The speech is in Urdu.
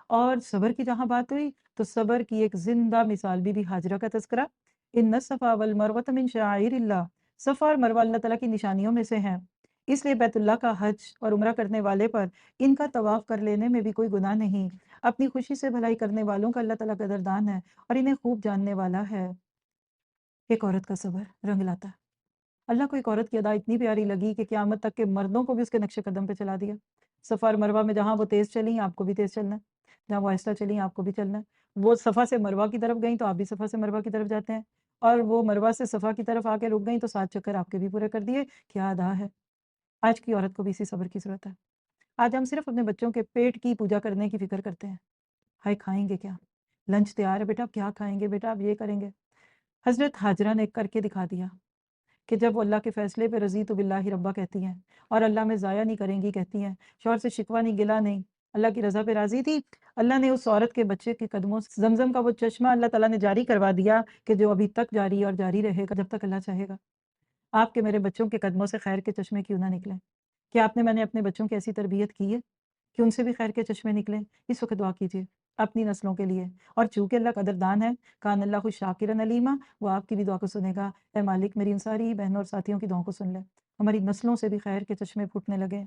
اور صبر کی جہاں بات ہوئی تو صبر کی ایک زندہ مثال بی بی ہاجرہ کا تذکرہ، ان الصفا والمروۃ من شعائر اللہ، صفا اور مروہ اللہ تعالیٰ کی نشانیوں میں سے ہیں، اس لیے بیت اللہ کا حج اور عمرہ کرنے والے پر ان کا طواف کر لینے میں بھی کوئی گناہ نہیں، اپنی خوشی سے بھلائی کرنے والوں کا اللہ تعالیٰ قدردان ہے اور انہیں خوب جاننے والا ہے۔ ایک عورت کا صبر رنگ لاتا ہے۔ اللہ کو ایک عورت کی ادا اتنی پیاری لگی کہ قیامت تک کے مردوں کو بھی اس کے نقش قدم پہ چلا دیا۔ صفا اور مروہ میں جہاں وہ تیز چلیں آپ کو بھی تیز چلنا ہے، جہاں وہ آہستہ چلیں آپ کو بھی چلنا ہے، وہ صفا سے مروہ کی طرف گئیں تو آپ بھی صفا سے مروہ کی طرف جاتے ہیں، اور وہ مروہ سے صفا کی طرف آ کے رک گئیں تو 7 چکر آپ کے بھی پورے کر دیے۔ کیا ادا ہے! آج کی عورت کو بھی اسی صبر کی ضرورت ہے۔ آج ہم صرف اپنے بچوں کے پیٹ کی پوجا کرنے کی فکر کرتے ہیں، ہائے کھائیں گے کیا، لنچ تیار ہے بیٹا، آپ کیا کھائیں گے بیٹا، آپ یہ کریں گے۔ حضرت حاجرہ نے کر کے دکھا دیا کہ جب وہ اللہ کے فیصلے پہ رضیت باللہ ربا کہتی ہیں اور اللہ میں ضائع نہیں کریں گی کہتی ہیں، شوہر سے شکوہ نہیں، گلہ نہیں، اللہ کی رضا پہ راضی تھی، اللہ نے اس عورت کے بچے کے قدموں سے زمزم کا وہ چشمہ اللہ تعالیٰ نے جاری کروا دیا کہ جو ابھی تک جاری اور جاری رہے گا جب تک اللہ چاہے گا۔ آپ کے میرے بچوں کے قدموں سے خیر کے چشمے کیوں نہ نکلیں؟ کیا آپ نے میں نے اپنے بچوں کی ایسی تربیت کی ہے کہ ان سے بھی خیر کے چشمے نکلیں؟ اس وقت دعا کیجیے اپنی نسلوں کے لیے، اور چونکہ اللہ قدردان ہے، کان اللہ شاکرا علیما، وہ آپ کی بھی دعا کو سنے گا۔ اے مالک میری ان ساری بہنوں اور ساتھیوں کی دعاؤں کو سن لے، ہماری نسلوں سے بھی خیر کے چشمے پھوٹنے لگے۔